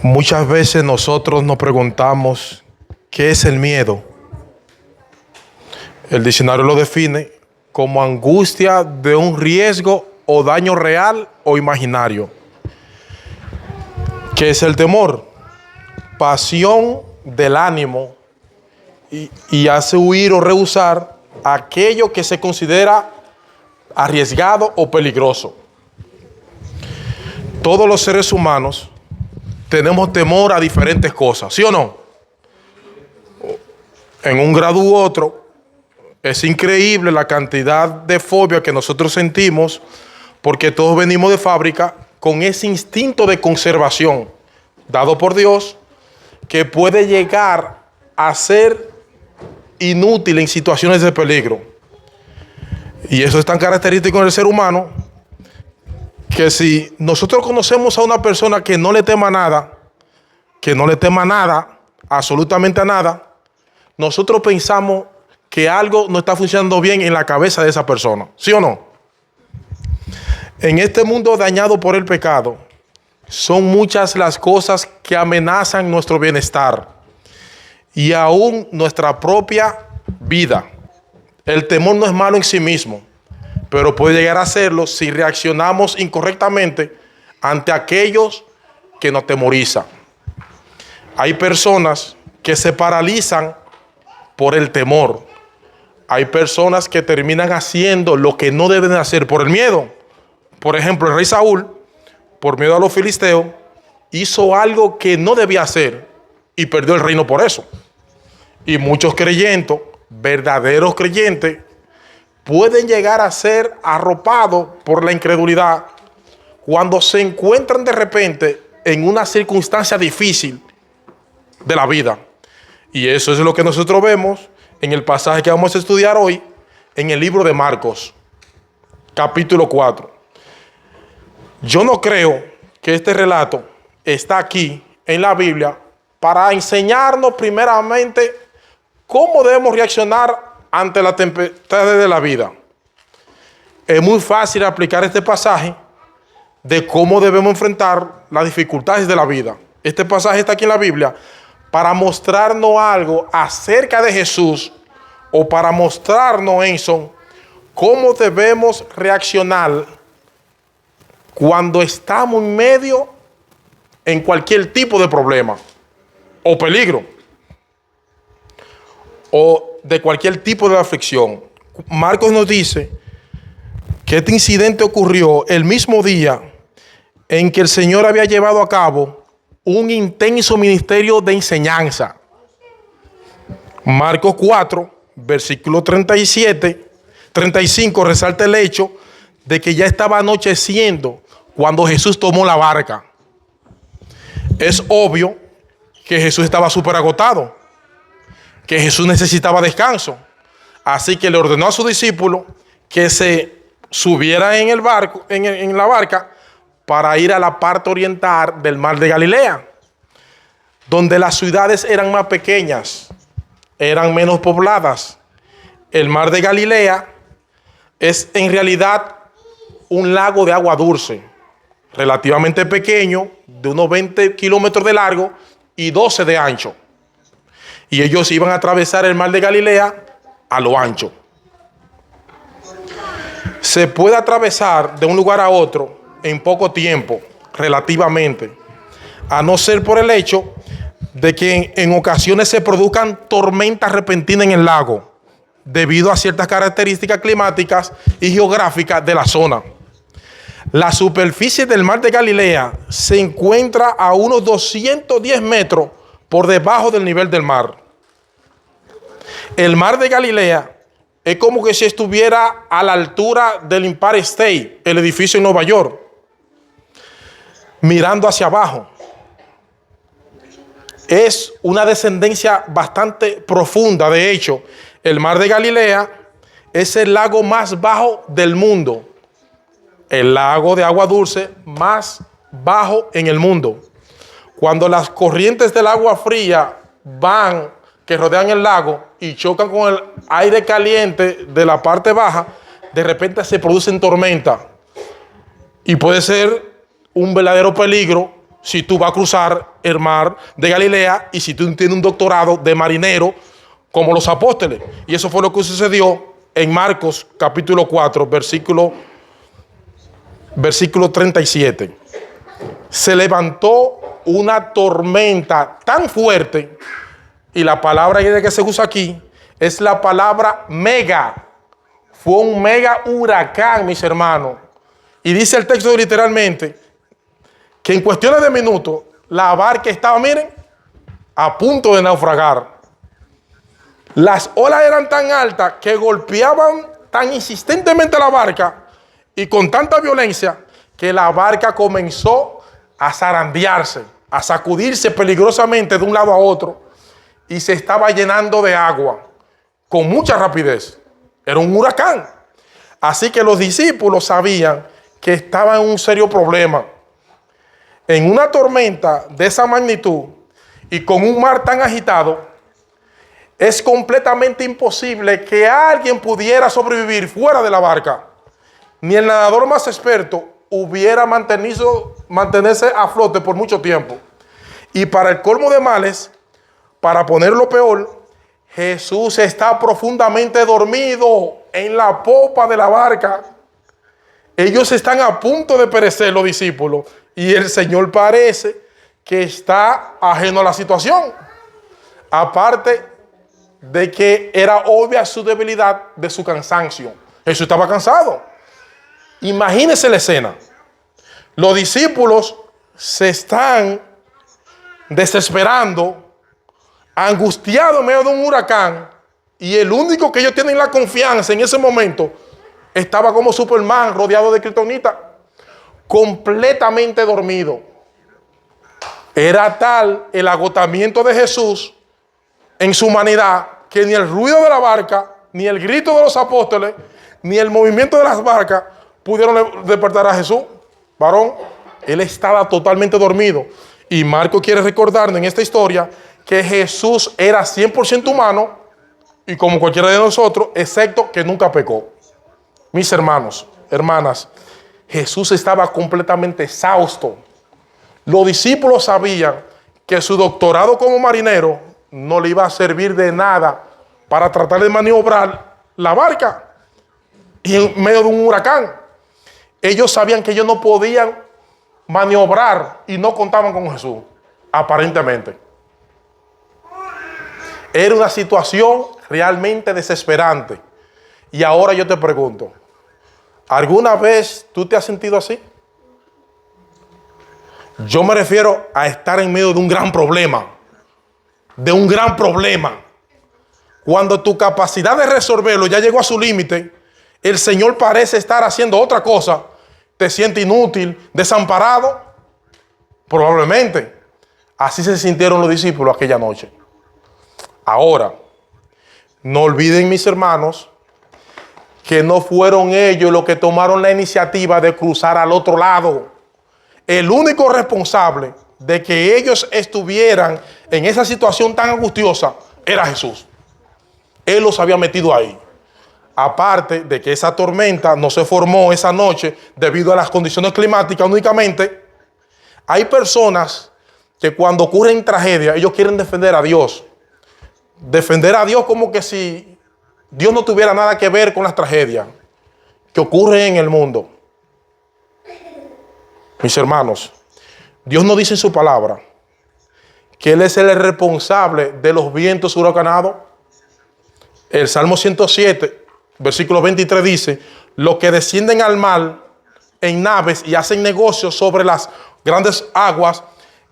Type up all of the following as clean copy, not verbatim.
Muchas veces nosotros nos preguntamos, ¿qué es el miedo? El diccionario lo define como angustia de un riesgo o daño real o imaginario. ¿Qué es el temor? Pasión del ánimo y hace huir o rehusar aquello que se considera arriesgado o peligroso. Todos los seres humanos tenemos temor a diferentes cosas, ¿sí o no? En un grado u otro, es increíble la cantidad de fobia que nosotros sentimos porque todos venimos de fábrica con ese instinto de conservación dado por Dios que puede llegar a ser inútil en situaciones de peligro. Y eso es tan característico del ser humano que si nosotros conocemos a una persona que no le tema nada, absolutamente a nada, nosotros pensamos que algo no está funcionando bien en la cabeza de esa persona, ¿sí o no? En este mundo dañado por el pecado, son muchas las cosas que amenazan nuestro bienestar y aún nuestra propia vida. El temor no es malo en sí mismo, pero puede llegar a serlo si reaccionamos incorrectamente ante aquellos que nos temorizan. Hay personas que se paralizan por el temor. Hay personas que terminan haciendo lo que no deben hacer por el miedo. Por ejemplo, el rey Saúl, por miedo a los filisteos, hizo algo que no debía hacer y perdió el reino por eso. Y muchos creyentes, verdaderos creyentes, pueden llegar a ser arropados por la incredulidad cuando se encuentran de repente en una circunstancia difícil de la vida. Y eso es lo que nosotros vemos en el pasaje que vamos a estudiar hoy, en el libro de Marcos, capítulo 4. Yo no creo que este relato está aquí en la Biblia para enseñarnos primeramente cómo debemos reaccionar ante las tempestades de la vida. Es muy fácil aplicar este pasaje de cómo debemos enfrentar las dificultades de la vida. Este pasaje está aquí en la Biblia para mostrarnos algo acerca de Jesús o para mostrarnos, Enson, cómo debemos reaccionar cuando estamos en medio en cualquier tipo de problema o peligro o de cualquier tipo de aflicción. Marcos nos dice que este incidente ocurrió el mismo día en que el Señor había llevado a cabo un intenso ministerio de enseñanza. Marcos 4, versículo 35, resalta el hecho de que ya estaba anocheciendo cuando Jesús tomó la barca. Es obvio que Jesús estaba súper agotado, que Jesús necesitaba descanso. Así que le ordenó a sus discípulos que se subieran en el barco, en la barca, para ir a la parte oriental del mar de Galilea, donde las ciudades eran más pequeñas, eran menos pobladas. El mar de Galilea es en realidad un lago de agua dulce, relativamente pequeño, de unos 20 kilómetros de largo y 12 de ancho. Y ellos iban a atravesar el mar de Galilea a lo ancho. Se puede atravesar de un lugar a otro en poco tiempo, relativamente, a no ser por el hecho de que en ocasiones se produzcan tormentas repentinas en el lago, debido a ciertas características climáticas y geográficas de la zona. La superficie del mar de Galilea se encuentra a unos 210 metros por debajo del nivel del mar. El mar de Galilea es como que si estuviera a la altura del Empire State, el edificio en Nueva York, mirando hacia abajo. Es una descendencia bastante profunda. De hecho, el mar de Galilea es el lago más bajo del mundo. El lago de agua dulce más bajo en el mundo. Cuando las corrientes del agua fría que rodean el lago y chocan con el aire caliente de la parte baja, de repente se producen tormentas. Y puede ser un verdadero peligro si tú vas a cruzar el mar de Galilea y si tú tienes un doctorado de marinero como los apóstoles. Y eso fue lo que sucedió en Marcos capítulo 4, versículo 37. Se levantó una tormenta tan fuerte, y la palabra que se usa aquí es la palabra mega. Fue un mega huracán, mis hermanos. Y dice el texto literalmente que en cuestiones de minutos la barca estaba, miren, a punto de naufragar. Las olas eran tan altas que golpeaban tan insistentemente la barca y con tanta violencia que la barca comenzó a zarandearse, a sacudirse peligrosamente de un lado a otro y se estaba llenando de agua con mucha rapidez. Era un huracán. Así que los discípulos sabían que estaban en un serio problema. En una tormenta de esa magnitud y con un mar tan agitado, es completamente imposible que alguien pudiera sobrevivir fuera de la barca. Ni el nadador más experto hubiera mantenerse a flote por mucho tiempo. Y para el colmo de males, para ponerlo peor, Jesús está profundamente dormido en la popa de la barca. Ellos están a punto de perecer, los discípulos, y el Señor parece que está ajeno a la situación. Aparte de que era obvia su debilidad de su cansancio. Jesús estaba cansado. Imagínense la escena. Los discípulos se están desesperando, angustiados en medio de un huracán, y el único que ellos tienen la confianza en ese momento estaba como Superman rodeado de kriptonita, completamente dormido. Era tal el agotamiento de Jesús en su humanidad que ni el ruido de la barca, ni el grito de los apóstoles, ni el movimiento de las barcas pudieron despertar a Jesús. Varón, él estaba totalmente dormido. Y Marco quiere recordarnos en esta historia que Jesús era 100% humano y como cualquiera de nosotros, excepto que nunca pecó. Mis hermanos, hermanas, Jesús estaba completamente exhausto. Los discípulos sabían que su doctorado como marinero no le iba a servir de nada para tratar de maniobrar la barca y en medio de un huracán. Ellos sabían que ellos no podían maniobrar y no contaban con Jesús, aparentemente. Era una situación realmente desesperante. Y ahora yo te pregunto, ¿alguna vez tú te has sentido así? Yo me refiero a estar en medio de un gran problema. De un gran problema. Cuando tu capacidad de resolverlo ya llegó a su límite, el Señor parece estar haciendo otra cosa. Te sientes inútil, desamparado. Probablemente. Así se sintieron los discípulos aquella noche. Ahora, no olviden, mis hermanos, que no fueron ellos los que tomaron la iniciativa de cruzar al otro lado. El único responsable de que ellos estuvieran en esa situación tan angustiosa era Jesús. Él los había metido ahí. Aparte de que esa tormenta no se formó esa noche debido a las condiciones climáticas únicamente, hay personas que cuando ocurren tragedias, ellos quieren defender a Dios. Defender a Dios como que si Dios no tuviera nada que ver con las tragedias que ocurren en el mundo. Mis hermanos, Dios nos dice en su palabra que Él es el responsable de los vientos huracanados. El Salmo 107, versículo 23 dice: los que descienden al mar en naves y hacen negocios sobre las grandes aguas,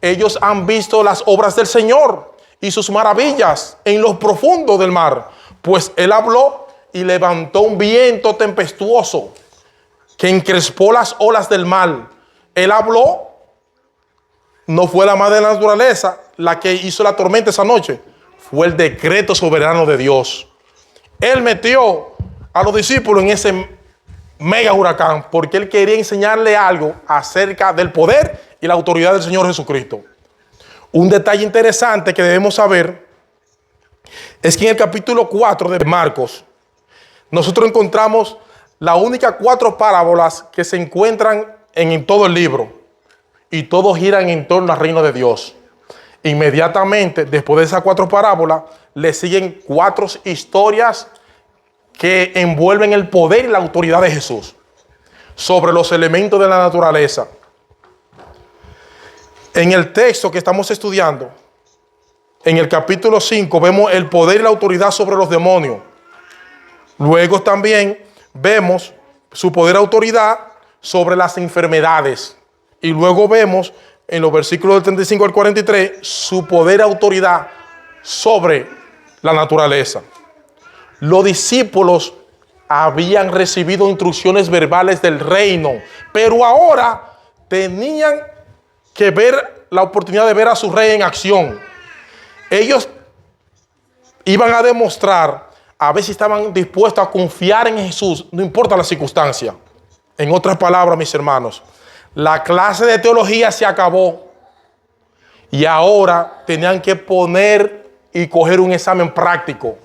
ellos han visto las obras del Señor y sus maravillas en lo profundo del mar. Pues Él habló y levantó un viento tempestuoso que encrespó las olas del mar. Él habló, no fue la madre de la naturaleza la que hizo la tormenta esa noche, fue el decreto soberano de Dios. Él metió a los discípulos en ese mega huracán porque Él quería enseñarle algo acerca del poder y la autoridad del Señor Jesucristo. Un detalle interesante que debemos saber es que en el capítulo 4 de Marcos nosotros encontramos las únicas 4 parábolas que se encuentran en todo el libro. y todos giran en torno al reino de Dios. Inmediatamente, después de esas 4 parábolas, le siguen 4 historias que envuelven el poder y la autoridad de Jesús sobre los elementos de la naturaleza. En el texto que estamos estudiando, en el capítulo 5, vemos el poder y la autoridad sobre los demonios. Luego también vemos su poder y autoridad sobre las enfermedades. Y luego vemos en los versículos del 35 al 43 su poder y autoridad sobre la naturaleza. Los discípulos habían recibido instrucciones verbales del reino, pero ahora tenían que ver la oportunidad de ver a su rey en acción. Ellos iban a demostrar a ver si estaban dispuestos a confiar en Jesús, no importa la circunstancia. En otras palabras, mis hermanos, la clase de teología se acabó y ahora tenían que poner y coger un examen práctico.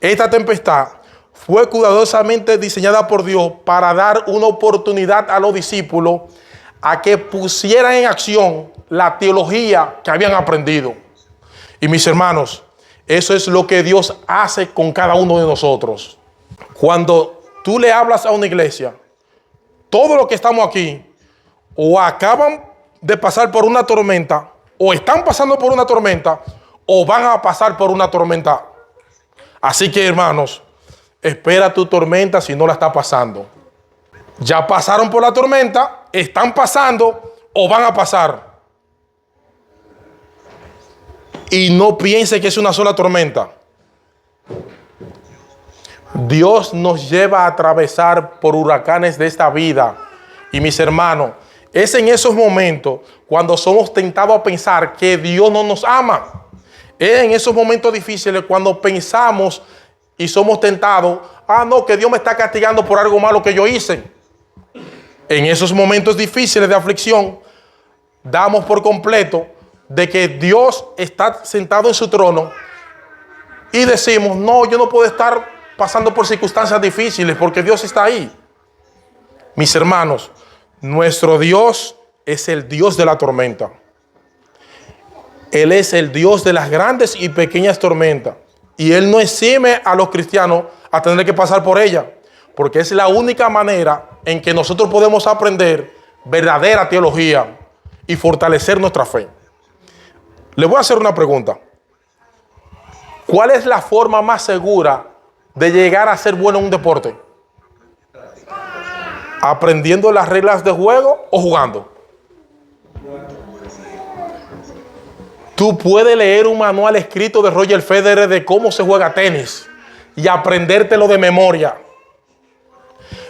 Esta tempestad fue cuidadosamente diseñada por Dios para dar una oportunidad a los discípulos a que pusieran en acción la teología que habían aprendido. Y mis hermanos, eso es lo que Dios hace con cada uno de nosotros. Cuando tú le hablas a una iglesia, todos los que estamos aquí o acaban de pasar por una tormenta, o están pasando por una tormenta, o van a pasar por una tormenta. Así que, hermanos, espera tu tormenta si no la está pasando. Ya pasaron por la tormenta, están pasando o van a pasar. Y no piense que es una sola tormenta. Dios nos lleva a atravesar por huracanes de esta vida. Y mis hermanos, es en esos momentos cuando somos tentados a pensar que Dios no nos ama. Es en esos momentos difíciles cuando pensamos y somos tentados, no, que Dios me está castigando por algo malo que yo hice. En esos momentos difíciles de aflicción, damos por completo de que Dios está sentado en su trono y decimos, no, yo no puedo estar pasando por circunstancias difíciles porque Dios está ahí. Mis hermanos, nuestro Dios es el Dios de la tormenta. Él es el Dios de las grandes y pequeñas tormentas. Y Él no exime a los cristianos a tener que pasar por ella, porque es la única manera en que nosotros podemos aprender verdadera teología y fortalecer nuestra fe. Le voy a hacer una pregunta. ¿Cuál es la forma más segura de llegar a ser bueno en un deporte? ¿Aprendiendo las reglas de juego o jugando? Tú puedes leer un manual escrito de Roger Federer de cómo se juega tenis y aprendértelo de memoria.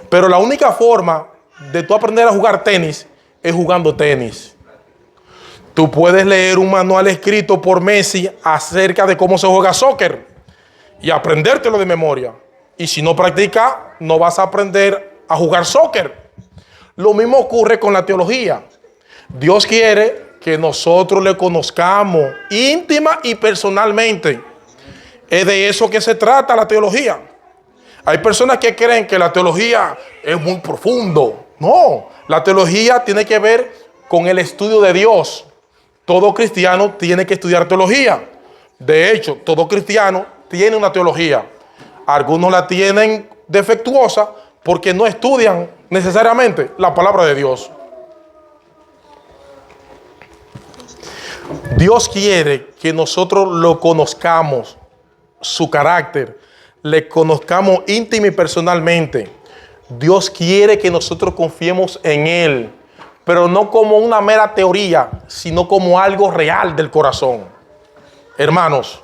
Pero la única forma de tú aprender a jugar tenis es jugando tenis. Tú puedes leer un manual escrito por Messi acerca de cómo se juega soccer y aprendértelo de memoria. Y si no practicas, no vas a aprender a jugar soccer. Lo mismo ocurre con la teología. Dios quiere que nosotros le conozcamos íntima y personalmente. Es de eso que se trata la teología. Hay personas que creen que la teología es muy profundo. No, la teología tiene que ver con el estudio de Dios. Todo cristiano tiene que estudiar teología. De hecho, todo cristiano tiene una teología. Algunos la tienen defectuosa porque no estudian necesariamente la palabra de Dios. Dios quiere que nosotros lo conozcamos, su carácter, le conozcamos íntima y personalmente. Dios quiere que nosotros confiemos en Él, pero no como una mera teoría, sino como algo real del corazón. Hermanos,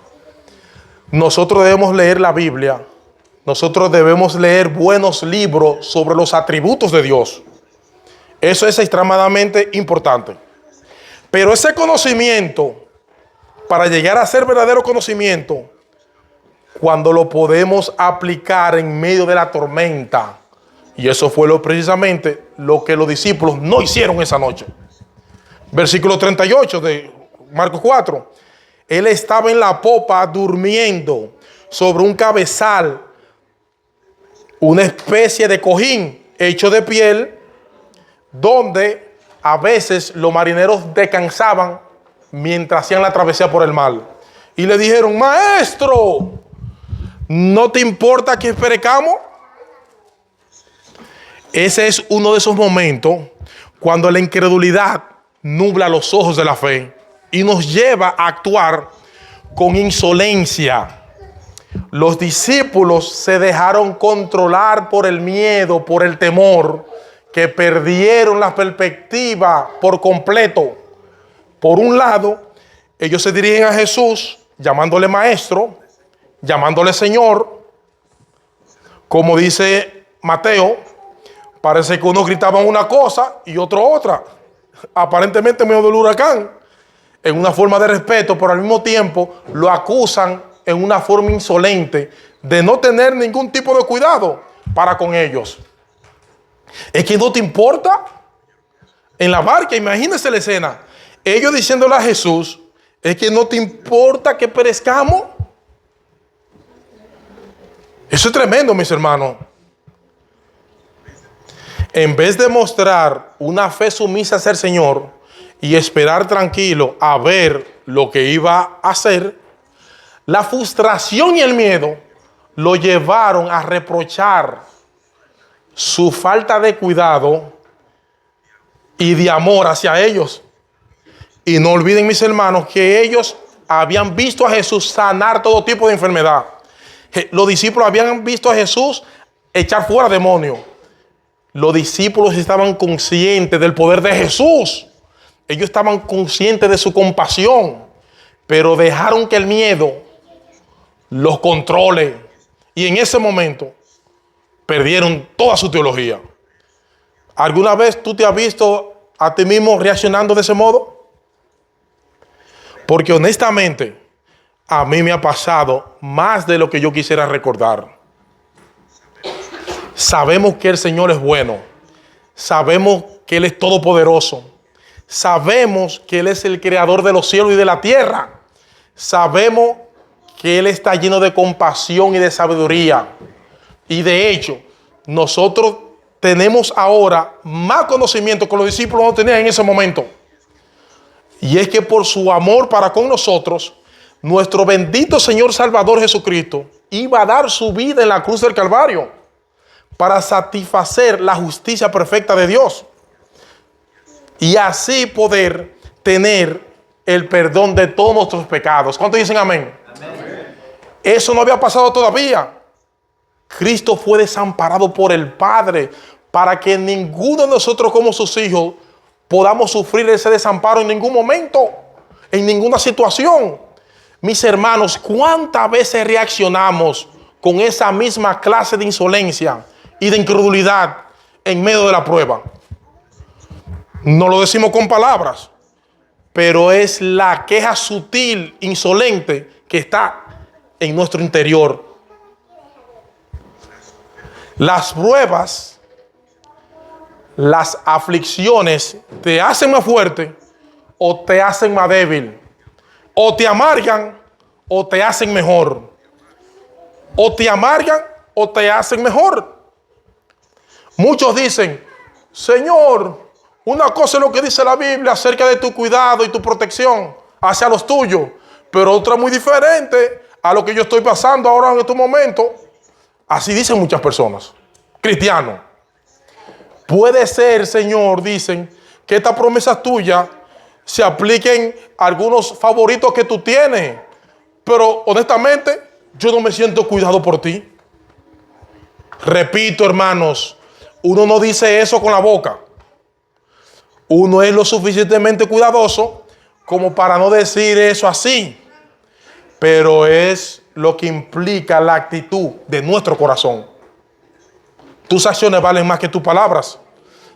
nosotros debemos leer la Biblia, nosotros debemos leer buenos libros sobre los atributos de Dios. Eso es extremadamente importante. Pero ese conocimiento, para llegar a ser verdadero conocimiento, cuando lo podemos aplicar en medio de la tormenta, y eso fue precisamente lo que los discípulos no hicieron esa noche. Versículo 38 de Marcos 4. Él estaba en la popa durmiendo sobre un cabezal, una especie de cojín hecho de piel, donde a veces los marineros descansaban mientras hacían la travesía por el mar. Y le dijeron: maestro, ¿no te importa que perezcamos? Ese es uno de esos momentos cuando la incredulidad nubla los ojos de la fe y nos lleva a actuar con insolencia. Los discípulos se dejaron controlar por el miedo, por el temor, que perdieron la perspectiva por completo. Por un lado, ellos se dirigen a Jesús llamándole maestro, llamándole Señor. Como dice Mateo, parece que uno gritaba una cosa y otro otra. Aparentemente en medio del huracán, en una forma de respeto, pero al mismo tiempo lo acusan en una forma insolente de no tener ningún tipo de cuidado para con ellos. Es que no te importa. En la barca, imagínense la escena. Ellos diciéndole a Jesús: es que no te importa que perezcamos. Eso es tremendo, mis hermanos. En vez de mostrar una fe sumisa hacia el Señor y esperar tranquilo a ver lo que iba a hacer, la frustración y el miedo lo llevaron a reprochar su falta de cuidado y de amor hacia ellos. Y no olviden, mis hermanos, que ellos habían visto a Jesús sanar todo tipo de enfermedad. Los discípulos habían visto a Jesús echar fuera demonios. Los discípulos estaban conscientes del poder de Jesús. Ellos estaban conscientes de su compasión, pero dejaron que el miedo los controle. Y en ese momento perdieron toda su teología. ¿Alguna vez tú te has visto a ti mismo reaccionando de ese modo? Porque honestamente, a mí me ha pasado más de lo que yo quisiera recordar. Sabemos que el Señor es bueno. Sabemos que Él es todopoderoso. Sabemos que Él es el creador de los cielos y de la tierra. Sabemos que Él está lleno de compasión y de sabiduría. Y de hecho, nosotros tenemos ahora más conocimiento que los discípulos no tenían en ese momento. Y es que por su amor para con nosotros, nuestro bendito Señor Salvador Jesucristo iba a dar su vida en la cruz del Calvario para satisfacer la justicia perfecta de Dios y así poder tener el perdón de todos nuestros pecados. ¿Cuántos dicen amén? Amén. Eso no había pasado todavía. Cristo fue desamparado por el Padre para que ninguno de nosotros como sus hijos podamos sufrir ese desamparo en ningún momento, en ninguna situación. Mis hermanos, ¿cuántas veces reaccionamos con esa misma clase de insolencia y de incredulidad en medio de la prueba? No lo decimos con palabras, pero es la queja sutil, insolente que está en nuestro interior. Las pruebas, las aflicciones te hacen más fuerte o te hacen más débil. O te amargan o te hacen mejor. O te amargan o te hacen mejor. Muchos dicen: Señor, una cosa es lo que dice la Biblia acerca de tu cuidado y tu protección hacia los tuyos, pero otra muy diferente a lo que yo estoy pasando ahora en este momento. Así dicen muchas personas, cristianos. Puede ser, Señor, dicen, que esta promesa tuya se apliquen a algunos favoritos que tú tienes, pero honestamente yo no me siento cuidado por ti. Repito, hermanos, uno no dice eso con la boca. Uno es lo suficientemente cuidadoso como para no decir eso así, pero es lo que implica la actitud de nuestro corazón. Tus acciones valen más que tus palabras.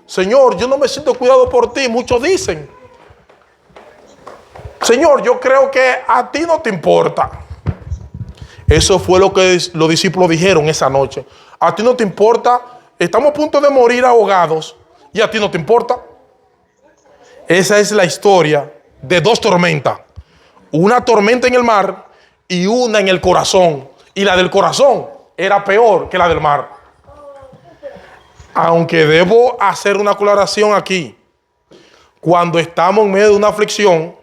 Señor, yo no me siento cuidado por ti. Muchos dicen: Señor, yo creo que a ti no te importa. Eso fue lo que los discípulos dijeron esa noche. A ti no te importa. Estamos a punto de morir ahogados y a ti no te importa. Esa es la historia de dos tormentas. Una tormenta en el mar y una en el corazón. Y la del corazón era peor que la del mar. Aunque debo hacer una aclaración aquí. cuando estamos en medio de una aflicción,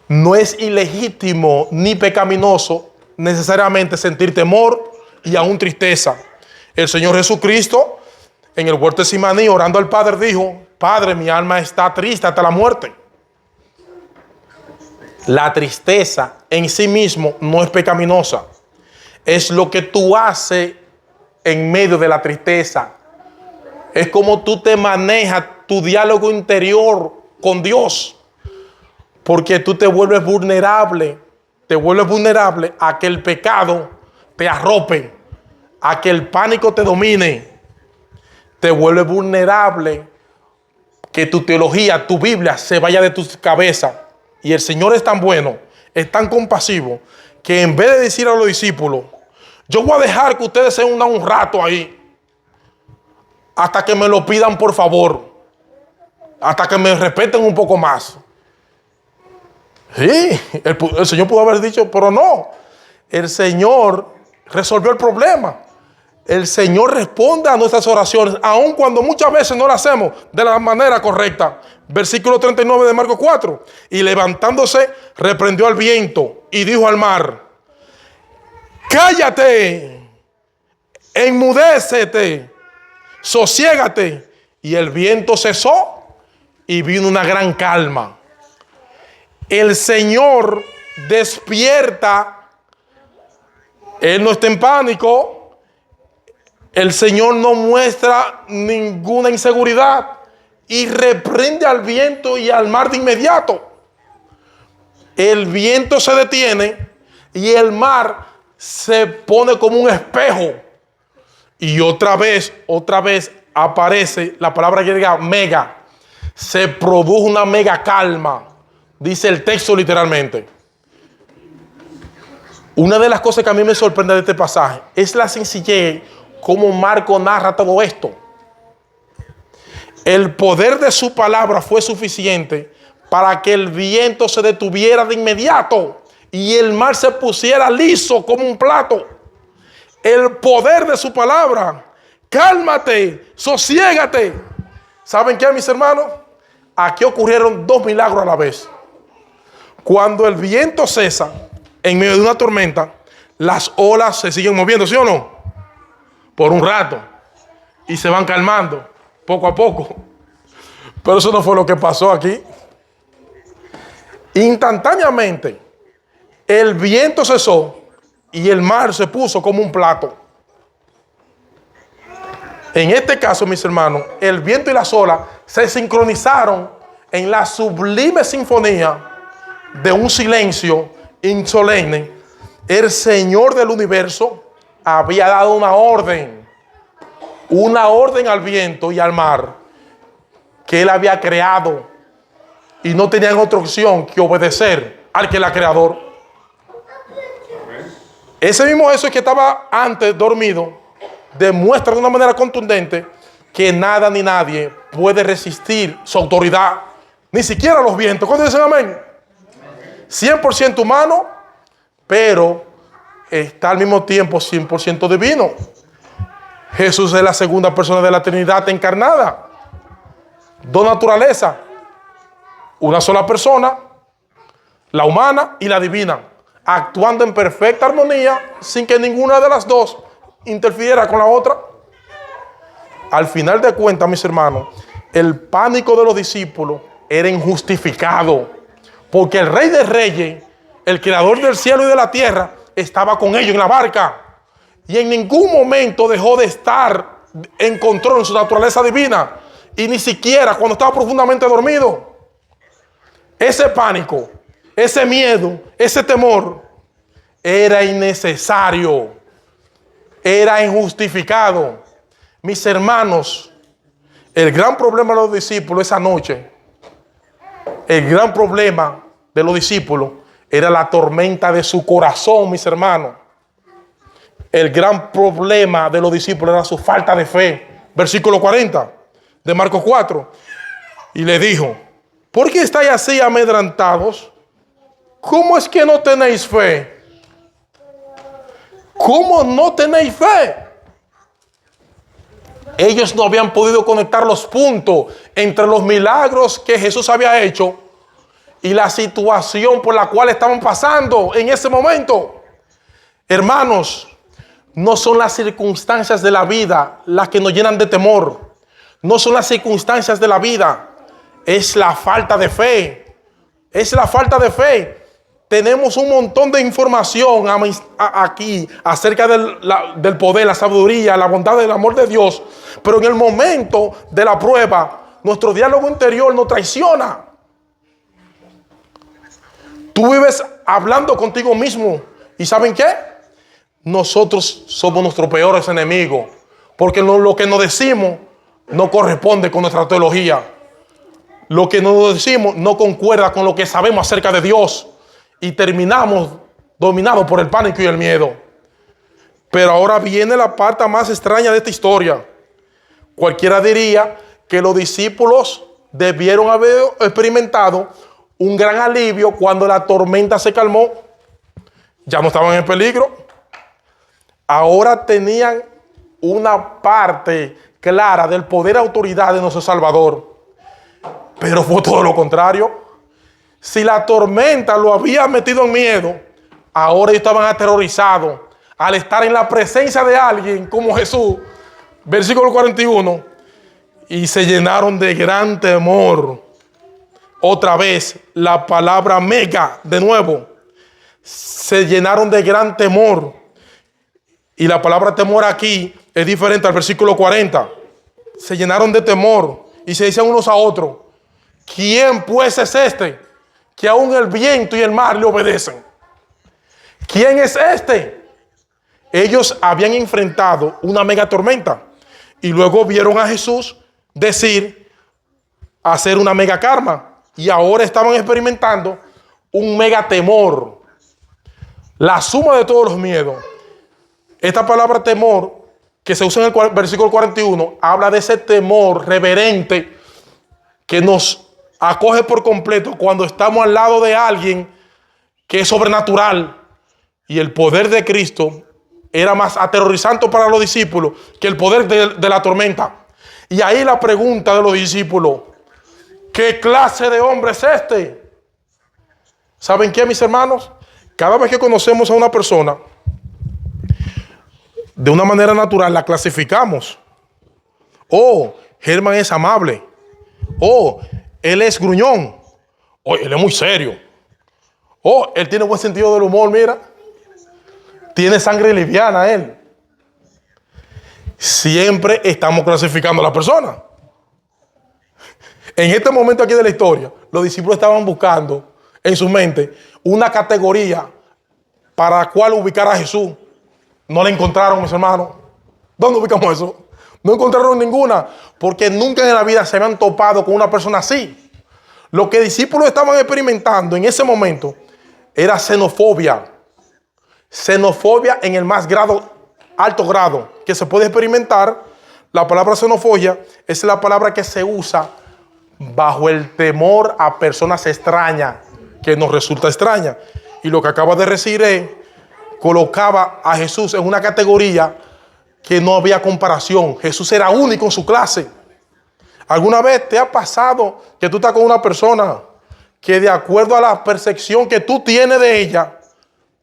no es ilegítimo ni pecaminoso necesariamente sentir temor y aún tristeza. El Señor Jesucristo, en el huerto de Simaní, orando al Padre, dijo: Padre, mi alma está triste hasta la muerte. La tristeza en sí mismo no es pecaminosa. Es lo que tú haces en medio de la tristeza. Es como tú te manejas, tu diálogo interior con Dios. Porque tú te vuelves vulnerable a que el pecado te arrope, a que el pánico te domine. Te vuelves vulnerable, que tu teología, tu Biblia se vaya de tu cabeza. Y el Señor es tan bueno, es tan compasivo, que en vez de decir a los discípulos: yo voy a dejar que ustedes se unan un rato ahí, hasta que me lo pidan por favor, hasta que me respeten un poco más. Sí, el Señor pudo haber dicho, pero no. El Señor resolvió el problema. El Señor responde a nuestras oraciones, aun cuando muchas veces no lo hacemos de la manera correcta. Versículo 39 de Marcos 4. Y levantándose, reprendió al viento y dijo al mar: cállate, enmudécete, sosiégate. Y el viento cesó y vino una gran calma. El Señor despierta. Él no está en pánico. El Señor no muestra ninguna inseguridad y reprende al viento y al mar de inmediato. El viento se detiene y el mar se pone como un espejo. Y otra vez aparece la palabra griega mega. Se produjo una mega calma, dice el texto literalmente. Una de las cosas que a mí me sorprende de este pasaje es la sencillez como Marco narra todo esto. El poder de su palabra fue suficiente para que el viento se detuviera de inmediato y el mar se pusiera liso como un plato. El poder de su palabra. Cálmate, sosiégate. ¿Saben qué, mis hermanos? Aquí ocurrieron dos milagros a la vez. Cuando el viento cesa en medio de una tormenta, las olas se siguen moviendo, ¿sí o no? Por un rato. Y se van calmando poco a poco. Pero eso no fue lo que pasó aquí. Instantáneamente el viento cesó y el mar se puso como un plato. En este caso, mis hermanos, el viento y las olas se sincronizaron en la sublime sinfonía de un silencio insolemne. El Señor del universo había dado una orden al viento y al mar que Él había creado, y no tenían otra opción que obedecer al que era creador. Ese mismo Jesús que estaba antes dormido demuestra de una manera contundente que nada ni nadie puede resistir su autoridad, ni siquiera los vientos. ¿Cuántos dicen amén? 100% humano, pero está al mismo tiempo 100% divino. Jesús es la segunda persona de la Trinidad encarnada. Dos naturalezas. Una sola persona, la humana y la divina, actuando en perfecta armonía sin que ninguna de las dos interfiera con la otra. Al final de cuentas, mis hermanos, el pánico de los discípulos era injustificado, porque el Rey de Reyes, el creador del cielo y de la tierra, estaba con ellos en la barca y en ningún momento dejó de estar en control en su naturaleza divina, y ni siquiera cuando estaba profundamente dormido. Ese pánico, ese miedo, ese temor era innecesario, era injustificado. Mis hermanos, el gran problema de los discípulos esa noche, el gran problema de los discípulos era la tormenta de su corazón, mis hermanos. El gran problema de los discípulos era su falta de fe. Versículo 40 de Marcos 4. Y le dijo: ¿por qué estáis así amedrentados? ¿Cómo es que no tenéis fe? ¿Cómo no tenéis fe? Ellos no habían podido conectar los puntos entre los milagros que Jesús había hecho y la situación por la cual estaban pasando en ese momento. Hermanos, no son las circunstancias de la vida las que nos llenan de temor. No son las circunstancias de la vida. Es la falta de fe. Es la falta de fe. Tenemos un montón de información aquí acerca del poder, la sabiduría, la bondad del amor de Dios. Pero en el momento de la prueba, nuestro diálogo interior nos traiciona. Tú vives hablando contigo mismo. ¿Y saben qué? Nosotros somos nuestros peores enemigos. Porque lo que nos decimos no corresponde con nuestra teología. Lo que nos decimos no concuerda con lo que sabemos acerca de Dios. Y terminamos dominados por el pánico y el miedo. Pero ahora viene la parte más extraña de esta historia. Cualquiera diría que los discípulos debieron haber experimentado un gran alivio cuando la tormenta se calmó. Ya no estaban en peligro. Ahora tenían una parte clara del poder y autoridad de nuestro Salvador. Pero fue todo lo contrario. Si la tormenta lo había metido en miedo, ahora ellos estaban aterrorizados al estar en la presencia de alguien como Jesús. Versículo 41. Y se llenaron de gran temor. Otra vez la palabra mega de nuevo. Se llenaron de gran temor. Y la palabra temor aquí es diferente al versículo 40. Se llenaron de temor y se dicen unos a otros: ¿quién pues es este que aún el viento y el mar le obedecen? ¿Quién es este? Ellos habían enfrentado una mega tormenta y luego vieron a Jesús hacer una mega calma, y ahora estaban experimentando un mega temor, la suma de todos los miedos. Esta palabra temor que se usa en el versículo 41 habla de ese temor reverente que nos acoge por completo cuando estamos al lado de alguien que es sobrenatural. Y el poder de Cristo era más aterrorizante para los discípulos que el poder de la tormenta. Y ahí la pregunta de los discípulos: ¿qué clase de hombre es este? ¿Saben qué, mis hermanos? Cada vez que conocemos a una persona, de una manera natural la clasificamos. Oh, Germán es amable. Oh, él es gruñón. Oh, él es muy serio. Oh, él tiene buen sentido del humor, mira. Tiene sangre liviana él. Siempre estamos clasificando a la persona. En este momento aquí de la historia, los discípulos estaban buscando en su mente una categoría para la cual ubicar a Jesús. No la encontraron, mis hermanos. ¿Dónde ubicamos eso? No encontraron ninguna, porque nunca en la vida se habían topado con una persona así. Lo que discípulos estaban experimentando en ese momento era xenofobia. Xenofobia en el más alto grado que se puede experimentar. La palabra xenofobia es la palabra que se usa bajo el temor a personas extrañas, que nos resulta extraña. Y lo que acaba de decir es, colocaba a Jesús en una categoría que no había comparación. Jesús era único en su clase. ¿Alguna vez te ha pasado que tú estás con una persona que, de acuerdo a la percepción que tú tienes de ella,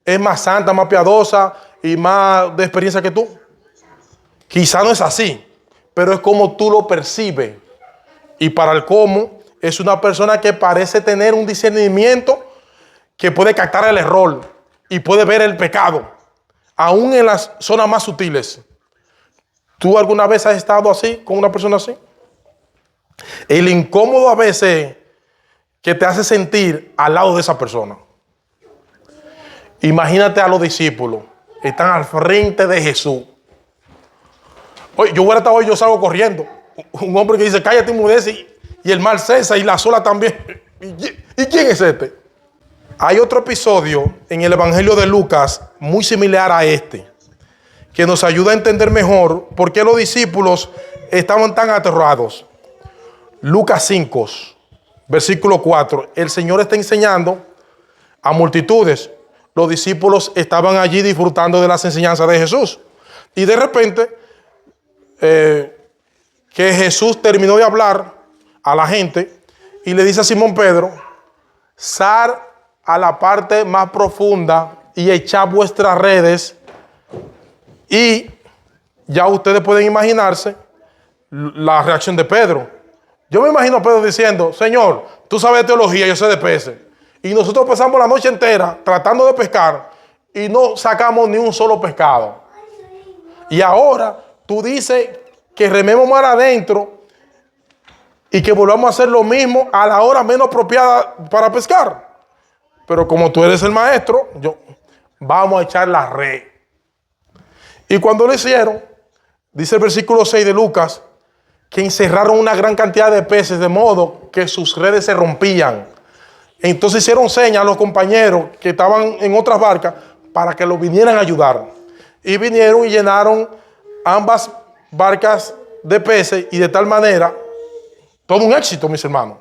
es más santa, más piadosa y más de experiencia que tú? Quizá no es así, pero es como tú lo percibes. Y para el cómo, es una persona que parece tener un discernimiento que puede captar el error y puede ver el pecado, aún en las zonas más sutiles. ¿Tú alguna vez has estado así, con una persona así? El incómodo a veces que te hace sentir al lado de esa persona. Imagínate a los discípulos, están al frente de Jesús. Oye, yo hubiera estado hoy, yo salgo corriendo. Un hombre que dice, cállate, mudece, y el mar cesa y la sola también. ¿Y quién es este? Hay otro episodio en el Evangelio de Lucas muy similar a este, que nos ayuda a entender mejor por qué los discípulos estaban tan aterrados. Lucas 5, versículo 4. El Señor está enseñando a multitudes. Los discípulos estaban allí disfrutando de las enseñanzas de Jesús. Y de repente que Jesús terminó de hablar a la gente y le dice a Simón Pedro: sal a la parte más profunda y echad vuestras redes. Y ya ustedes pueden imaginarse la reacción de Pedro. Yo me imagino a Pedro diciendo: Señor, tú sabes de teología, yo sé de peces. Y nosotros pasamos la noche entera tratando de pescar y no sacamos ni un solo pescado. Y ahora tú dices que rememos mar adentro y que volvamos a hacer lo mismo a la hora menos apropiada para pescar. Pero como tú eres el maestro, vamos a echar la red. Y cuando lo hicieron, dice el versículo 6 de Lucas, que encerraron una gran cantidad de peces de modo que sus redes se rompían. Entonces hicieron señas a los compañeros que estaban en otras barcas para que los vinieran a ayudar. Y vinieron y llenaron ambas barcas de peces, y de tal manera, todo un éxito, mis hermanos.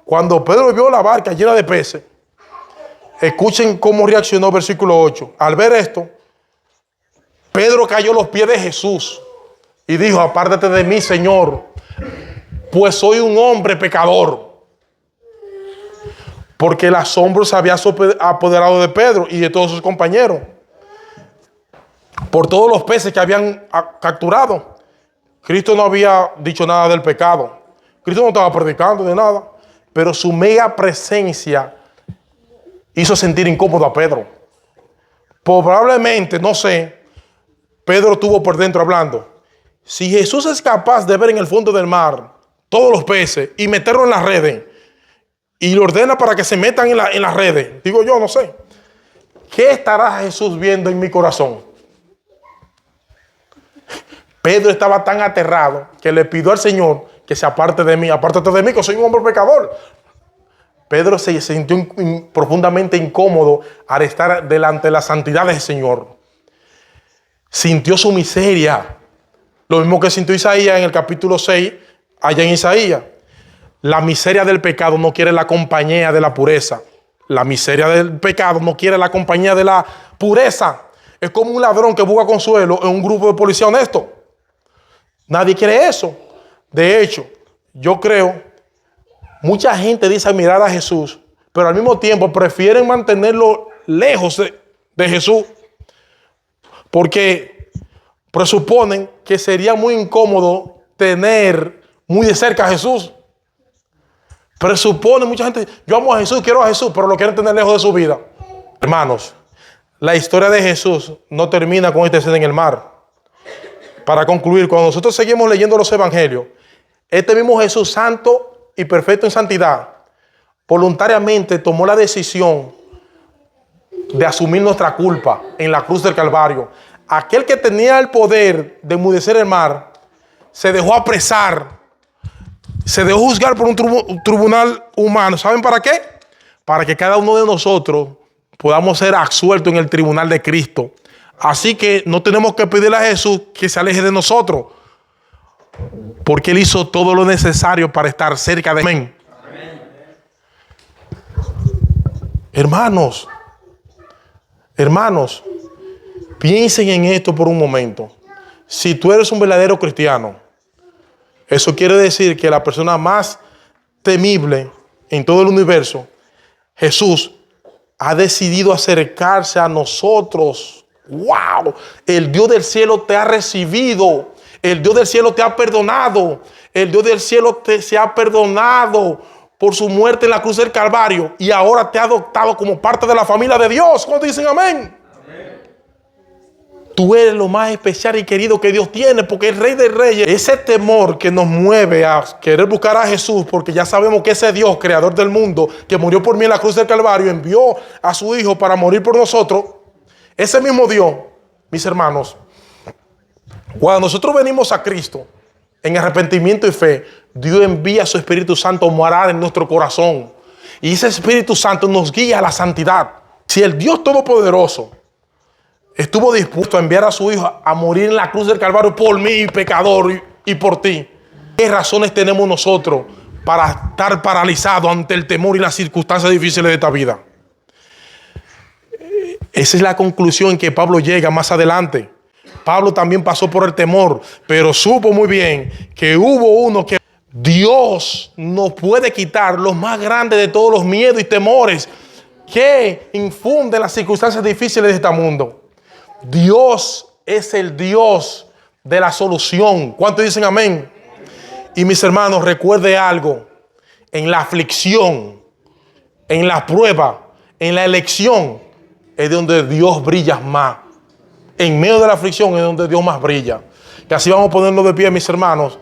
Cuando Pedro vio la barca llena de peces, escuchen cómo reaccionó el versículo 8. Al ver esto, Pedro cayó a los pies de Jesús y dijo: apártate de mí, Señor, pues soy un hombre pecador. Porque el asombro se había apoderado de Pedro y de todos sus compañeros por todos los peces que habían capturado. Cristo no había dicho nada del pecado. Cristo no estaba predicando de nada. Pero su mega presencia hizo sentir incómodo a Pedro. Probablemente, no sé, Pedro estuvo por dentro hablando: si Jesús es capaz de ver en el fondo del mar todos los peces y meterlo en las redes, y le ordena para que se metan en las redes, digo yo, no sé, ¿qué estará Jesús viendo en mi corazón? Pedro estaba tan aterrado que le pidió al Señor que se aparte de mí. Apártate de mí, que soy un hombre pecador. Pedro se sintió profundamente incómodo al estar delante de la santidad del Señor. Sintió su miseria. Lo mismo que sintió Isaías en el capítulo 6, allá en Isaías. La miseria del pecado no quiere la compañía de la pureza. La miseria del pecado no quiere la compañía de la pureza. Es como un ladrón que busca consuelo en un grupo de policía honesto. Nadie quiere eso. De hecho, yo creo, mucha gente dice admirar a Jesús, pero al mismo tiempo prefieren mantenerlo lejos de Jesús, porque presuponen que sería muy incómodo tener muy de cerca a Jesús. Presupone mucha gente: yo amo a Jesús, quiero a Jesús, pero lo quieren tener lejos de su vida. Hermanos, la historia de Jesús no termina con esta escena en el mar. Para concluir, cuando nosotros seguimos leyendo los evangelios, este mismo Jesús, santo y perfecto en santidad, voluntariamente tomó la decisión de asumir nuestra culpa en la cruz del Calvario. Aquel que tenía el poder de enmudecer el mar se dejó apresar, se dejó juzgar por un tribunal humano. ¿Saben para qué? Para que cada uno de nosotros podamos ser absueltos en el tribunal de Cristo. Así que no tenemos que pedirle a Jesús que se aleje de nosotros, porque Él hizo todo lo necesario para estar cerca de Él. Hermanos, piensen en esto por un momento. Si tú eres un verdadero cristiano, eso quiere decir que la persona más temible en todo el universo, Jesús, ha decidido acercarse a nosotros. ¡Wow! El Dios del cielo te ha recibido. El Dios del cielo te ha perdonado. El Dios del cielo se ha perdonado por su muerte en la cruz del Calvario. Y ahora te ha adoptado como parte de la familia de Dios. ¿Cuántos dicen amén? Tú eres lo más especial y querido que Dios tiene, porque el Rey de Reyes, ese temor que nos mueve a querer buscar a Jesús, porque ya sabemos que ese Dios, creador del mundo, que murió por mí en la cruz del Calvario, envió a su Hijo para morir por nosotros. Ese mismo Dios, mis hermanos, cuando nosotros venimos a Cristo en arrepentimiento y fe, Dios envía a su Espíritu Santo a morar en nuestro corazón. Y ese Espíritu Santo nos guía a la santidad. Si el Dios Todopoderoso estuvo dispuesto a enviar a su Hijo a morir en la cruz del Calvario por mí, pecador, y por ti, ¿qué razones tenemos nosotros para estar paralizados ante el temor y las circunstancias difíciles de esta vida? Esa es la conclusión que Pablo llega más adelante, Pablo también pasó por el temor, pero supo muy bien que hubo uno que Dios nos puede quitar los más grandes de todos los miedos y temores que infunden las circunstancias difíciles de este mundo. Dios es el Dios de la solución. ¿Cuántos dicen amén? Y mis hermanos, recuerde algo. En la aflicción, en la prueba, en la elección, es donde Dios brilla más. En medio de la aflicción es donde Dios más brilla. Y así vamos a ponernos de pie, mis hermanos.